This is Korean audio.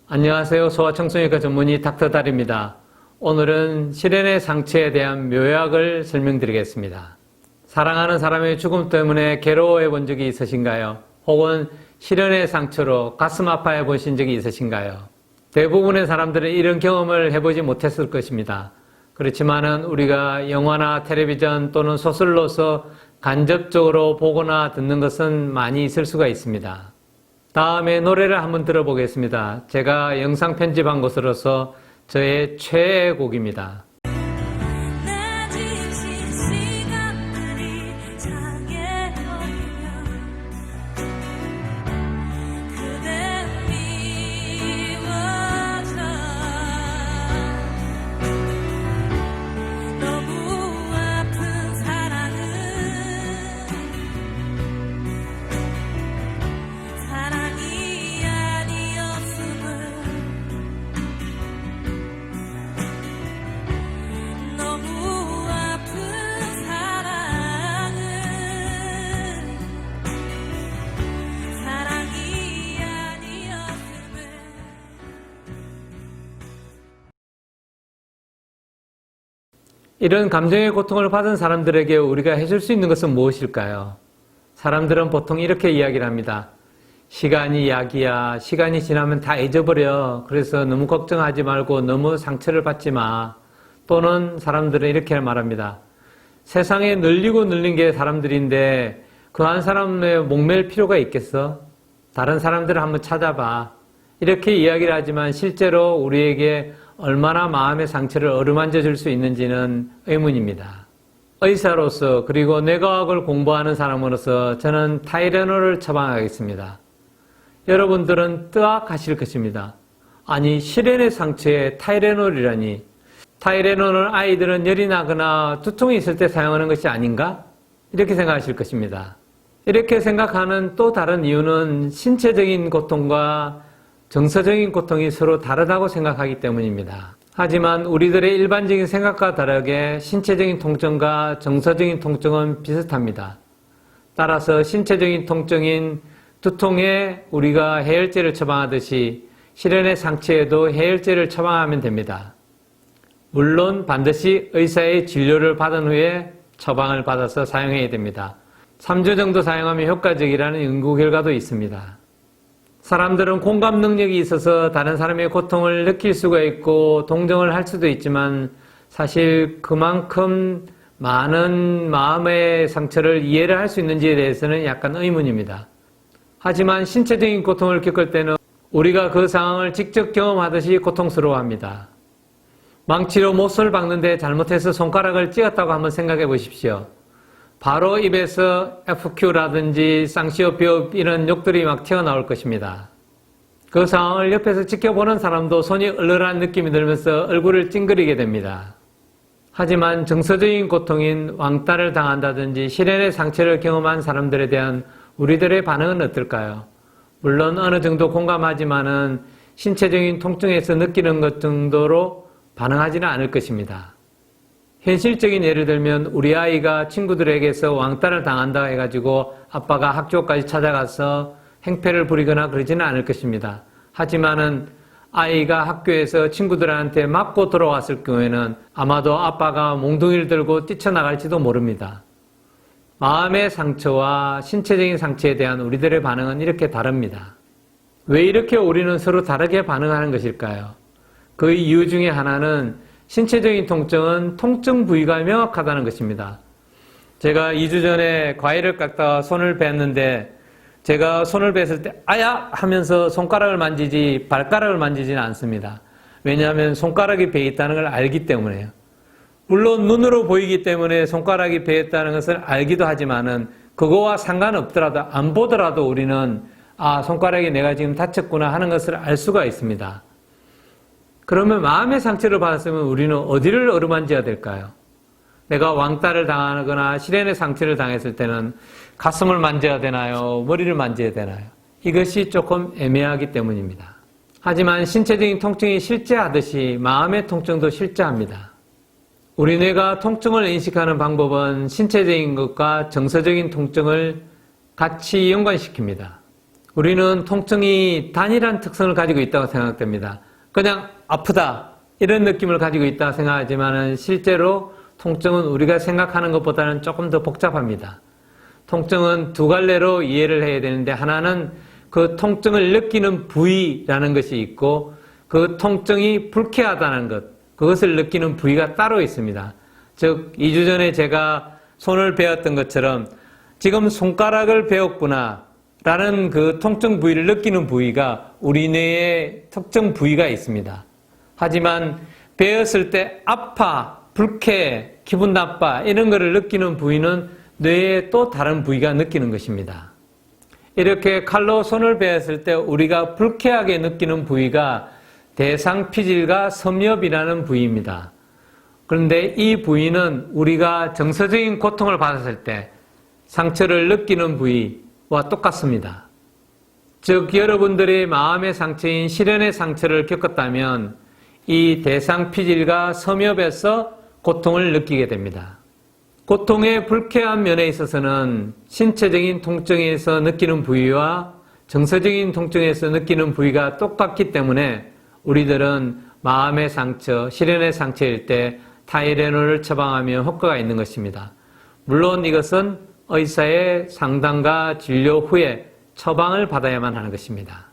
안녕하세요. 소아청소년과 전문의 닥터달입니다. 오늘은 실연의 상처에 대한 묘약을 설명드리겠습니다. 사랑하는 사람의 죽음 때문에 괴로워해 본 적이 있으신가요? 혹은 실연의 상처로 가슴 아파해 보신 적이 있으신가요? 대부분의 사람들은 이런 경험을 해보지 못했을 것입니다. 그렇지만은 우리가 영화나 텔레비전 또는 소설로서 간접적으로 보거나 듣는 것은 많이 있을 수가 있습니다. 다음에 노래를 한번 들어보겠습니다. 제가 영상 편집한 것으로서 저의 최애 곡입니다. 이런 감정의 고통을 받은 사람들에게 우리가 해줄 수 있는 것은 무엇일까요? 사람들은 보통 이렇게 이야기를 합니다. 시간이 약이야. 시간이 지나면 다 잊어버려. 그래서 너무 걱정하지 말고 너무 상처를 받지 마. 또는 사람들은 이렇게 말합니다. 세상에 늘리고 늘린 게 사람들인데 그 한 사람에 목맬 필요가 있겠어? 다른 사람들을 한번 찾아봐. 이렇게 이야기를 하지만 실제로 우리에게 얼마나 마음의 상처를 어루만져 줄 수 있는지는 의문입니다. 의사로서 그리고 뇌과학을 공부하는 사람으로서 저는 타이레놀을 처방하겠습니다. 여러분들은 뜨악하실 것입니다. 아니 실연의 상처에 타이레놀이라니. 타이레놀은 아이들은 열이 나거나 두통이 있을 때 사용하는 것이 아닌가? 이렇게 생각하실 것입니다. 이렇게 생각하는 또 다른 이유는 신체적인 고통과 정서적인 고통이 서로 다르다고 생각하기 때문입니다. 하지만 우리들의 일반적인 생각과 다르게 신체적인 통증과 정서적인 통증은 비슷합니다. 따라서 신체적인 통증인 두통에 우리가 해열제를 처방하듯이 실연의 상처에도 해열제를 처방하면 됩니다. 물론 반드시 의사의 진료를 받은 후에 처방을 받아서 사용해야 됩니다. 3주 정도 사용하면 효과적이라는 연구 결과도 있습니다. 사람들은 공감 능력이 있어서 다른 사람의 고통을 느낄 수가 있고 동정을 할 수도 있지만 사실 그만큼 많은 마음의 상처를 이해를 할 수 있는지에 대해서는 약간 의문입니다. 하지만 신체적인 고통을 겪을 때는 우리가 그 상황을 직접 경험하듯이 고통스러워합니다. 망치로 못을 박는데 잘못해서 손가락을 찧었다고 한번 생각해 보십시오. 바로 입에서 FQ라든지 쌍시오피오 이런 욕들이 막 튀어나올 것입니다. 그 상황을 옆에서 지켜보는 사람도 손이 얼얼한 느낌이 들면서 얼굴을 찡그리게 됩니다. 하지만 정서적인 고통인 왕따를 당한다든지 실연의 상처를 경험한 사람들에 대한 우리들의 반응은 어떨까요? 물론 어느 정도 공감하지만은 신체적인 통증에서 느끼는 것 정도로 반응하지는 않을 것입니다. 현실적인 예를 들면 우리 아이가 친구들에게서 왕따를 당한다 해가지고 아빠가 학교까지 찾아가서 행패를 부리거나 그러지는 않을 것입니다. 하지만은 아이가 학교에서 친구들한테 맞고 돌아왔을 경우에는 아마도 아빠가 몽둥이를 들고 뛰쳐나갈지도 모릅니다. 마음의 상처와 신체적인 상처에 대한 우리들의 반응은 이렇게 다릅니다. 왜 이렇게 우리는 서로 다르게 반응하는 것일까요? 그 이유 중에 하나는 신체적인 통증은 통증 부위가 명확하다는 것입니다. 제가 2주 전에 과일을 깎다가 손을 뱄는데 제가 손을 뱄을 때 아야! 하면서 손가락을 만지지 발가락을 만지지는 않습니다. 왜냐하면 손가락이 베어 있다는 걸 알기 때문에요. 물론 눈으로 보이기 때문에 손가락이 베어 있다는 것을 알기도 하지만은 그거와 상관없더라도 안 보더라도 우리는 아 손가락이 내가 지금 다쳤구나 하는 것을 알 수가 있습니다. 그러면 마음의 상처를 받았으면 우리는 어디를 어루만져야 될까요? 내가 왕따를 당하거나 실연의 상처를 당했을 때는 가슴을 만져야 되나요? 머리를 만져야 되나요? 이것이 조금 애매하기 때문입니다. 하지만 신체적인 통증이 실제하듯이 마음의 통증도 실제합니다. 우리 뇌가 통증을 인식하는 방법은 신체적인 것과 정서적인 통증을 같이 연관시킵니다. 우리는 통증이 단일한 특성을 가지고 있다고 생각됩니다. 그냥 아프다 이런 느낌을 가지고 있다고 생각하지만 실제로 통증은 우리가 생각하는 것보다는 조금 더 복잡합니다. 통증은 두 갈래로 이해를 해야 되는데 하나는 그 통증을 느끼는 부위라는 것이 있고 그 통증이 불쾌하다는 것, 그것을 느끼는 부위가 따로 있습니다. 즉 2주 전에 제가 손을 베었던 것처럼 지금 손가락을 베었구나 라는 그 통증 부위를 느끼는 부위가 우리 뇌에 특정 부위가 있습니다. 하지만 베었을 때 아파, 불쾌해, 기분 나빠 이런 거를 느끼는 부위는 뇌의 또 다른 부위가 느끼는 것입니다. 이렇게 칼로 손을 베었을 때 우리가 불쾌하게 느끼는 부위가 대상피질과 섬엽이라는 부위입니다. 그런데 이 부위는 우리가 정서적인 고통을 받았을 때 상처를 느끼는 부위와 똑같습니다. 즉 여러분들의 마음의 상처인 시련의 상처를 겪었다면 이 대상피질과 섬엽에서 고통을 느끼게 됩니다. 고통의 불쾌한 면에 있어서는 신체적인 통증에서 느끼는 부위와 정서적인 통증에서 느끼는 부위가 똑같기 때문에 우리들은 마음의 상처, 시련의 상처일 때 타이레놀을 처방하면 효과가 있는 것입니다. 물론 이것은 의사의 상담과 진료 후에 처방을 받아야만 하는 것입니다.